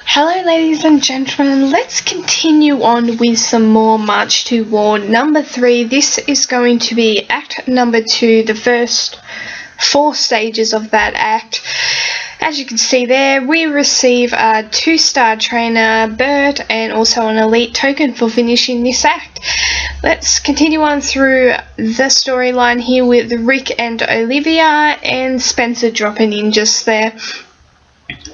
Hello ladies and gentlemen, let's continue on with some more March to War number 3. This is going to be Act number 2, the first 4 stages of that act. As you can see there, we receive a 2-star trainer, Bert, and also an elite token for finishing this act. Let's continue on through the storyline here with Rick and Olivia and Spencer dropping in just there.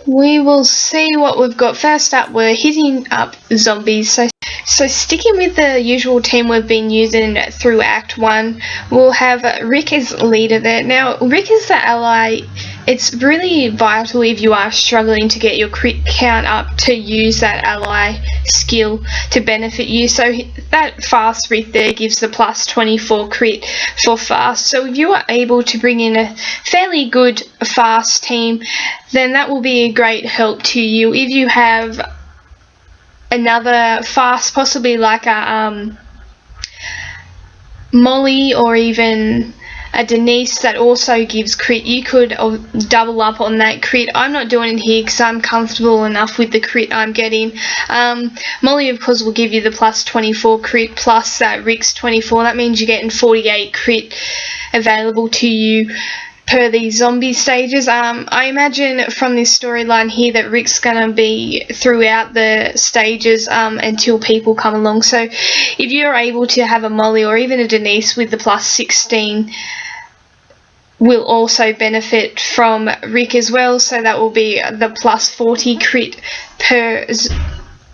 We will see what we've got. First up, we're hitting up zombies. So sticking with the usual team we've been using through Act 1, we'll have Rick as leader there. Now, Rick is the ally. It's really vital if you are struggling to get your crit count up to use that ally skill to benefit you. So that fast Rick there gives the plus 24 crit for fast. So if you are able to bring in a fairly good fast team, then that will be a great help to you. If you have another fast, possibly like a Molly or even a Denise that also gives crit, you could double up on that crit. I'm not doing it here because I'm comfortable enough with the crit I'm getting. Molly of course will give you the plus 24 crit plus that Rick's 24. That means you're getting 48 crit available to you per these zombie stages. I imagine from this storyline here that Rick's going to be throughout the stages until people come along. So if you're able to have a Molly or even a Denise with the plus 16, will also benefit from Rick as well. So that will be the plus 40 crit per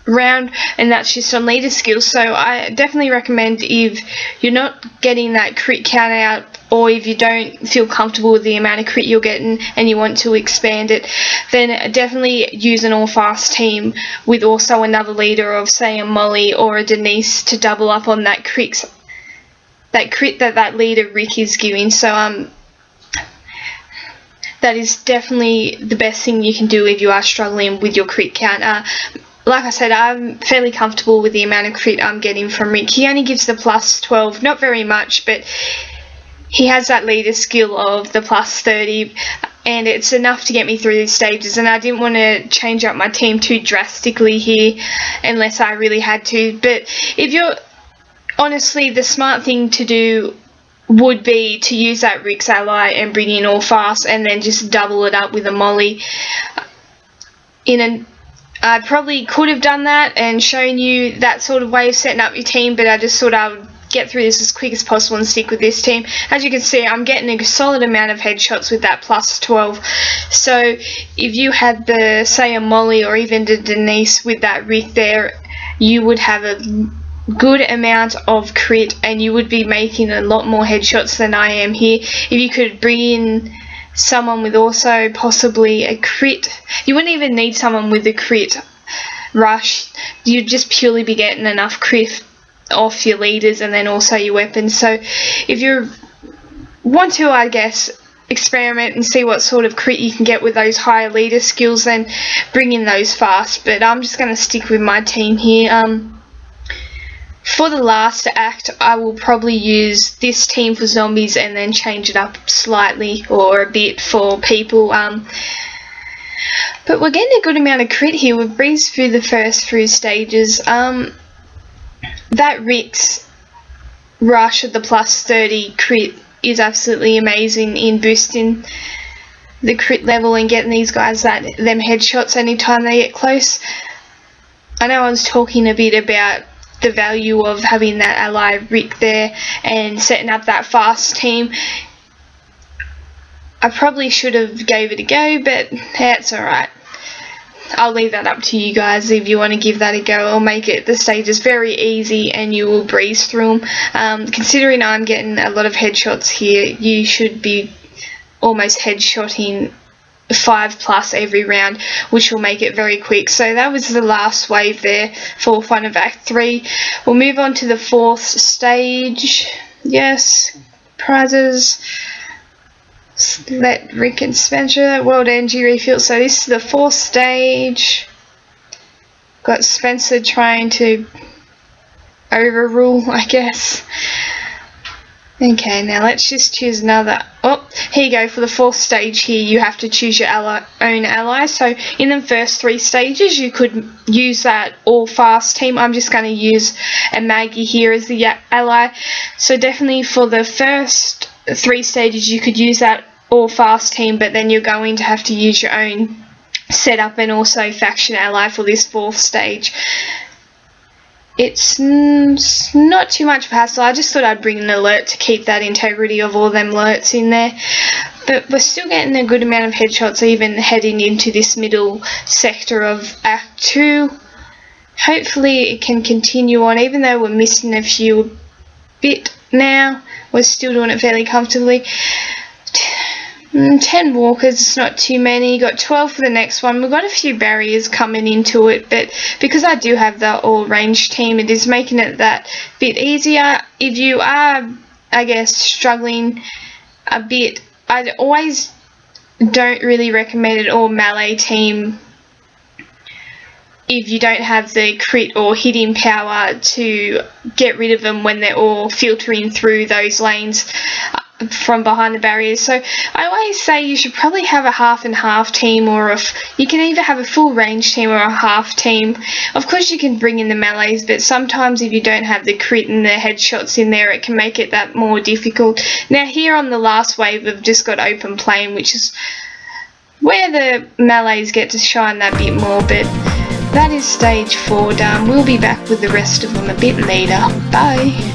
round, and that's just on leader skills. So I definitely recommend, if you're not getting that crit count out, or if you don't feel comfortable with the amount of crit you're getting and you want to expand it, then definitely use an all fast team with also another leader of, say, a Molly or a Denise to double up on that crit that leader Rick is giving. So that is definitely the best thing you can do if you are struggling with your crit count. Like I said, I'm fairly comfortable with the amount of crit I'm getting from Rick. He only gives the plus 12, not very much, but he has that leader skill of the plus 30, and it's enough to get me through these stages. And I didn't want to change up my team too drastically here unless I really had to. But if you're, honestly, the smart thing to do would be to use that Rick's ally and bring in all fast and then just double it up with a Molly. I probably could have done that and shown you that sort of way of setting up your team, but I just thought I would get through this as quick as possible and stick with this team. As you can see, I'm getting a solid amount of headshots with that plus 12. So if you had the, say, a Molly or even the Denise with that Rick there, you would have a good amount of crit and you would be making a lot more headshots than I am here. If you could bring in someone with also possibly a crit, you wouldn't even need someone with a crit rush. You'd just purely be getting enough crit off your leaders and then also your weapons. So if you want to, I guess, experiment and see what sort of crit you can get with those higher leader skills, then bring in those fast. But I'm just going to stick with my team here. For the last act, I will probably use this team for zombies and then change it up slightly or a bit for people. But we're getting a good amount of crit here. We've breezed through the first few stages. That Rick's rush at the plus 30 crit is absolutely amazing in boosting the crit level and getting these guys them headshots anytime they get close. I know I was talking a bit about the value of having that ally Rick there and setting up that fast team. I probably should have gave it a go, but that's alright. I'll leave that up to you guys if you want to give that a go. I'll make it the stages very easy and you will breeze through them. Considering I'm getting a lot of headshots here, you should be almost headshotting 5+ every round, which will make it very quick. So that was the last wave there for fun of Act 3. We'll move on to the 4th stage. Yes, prizes. Let Rick and Spencer World Energy refill. So this is the 4th stage. Got Spencer trying to overrule, I guess. Okay, now let's just choose another. Oh, here you go. For the 4th stage here, you have to choose your own ally. So in the first 3 stages, you could use that all fast team. I'm just going to use a Maggie here as the ally. So definitely for the first 3 stages, you could use that all fast team, but then you're going to have to use your own setup and also faction ally for this 4th stage. It's not too much of a hassle. I just thought I'd bring an alert to keep that integrity of all them alerts in there. But we're still getting a good amount of headshots even heading into this middle sector of Act 2. Hopefully it can continue on, even though we're missing a few bit now. We're still doing it fairly comfortably. 10 walkers, it's not too many. Got 12 for the next one. We've got a few barriers coming into it, but because I do have the all range team, it is making it that bit easier. If you are, I guess, struggling a bit, I always don't really recommend an all melee team if you don't have the crit or hitting power to get rid of them when they're all filtering through those lanes from behind the barriers. So I always say you should probably have a half and half team, or you can either have a full range team or a half team. Of course you can bring in the melees, but sometimes if you don't have the crit and the headshots in there, it can make it that more difficult. Now here on the last wave we've just got open plain, which is where the melees get to shine that bit more, but that is stage 4 done. We'll be back with the rest of them a bit later. Bye.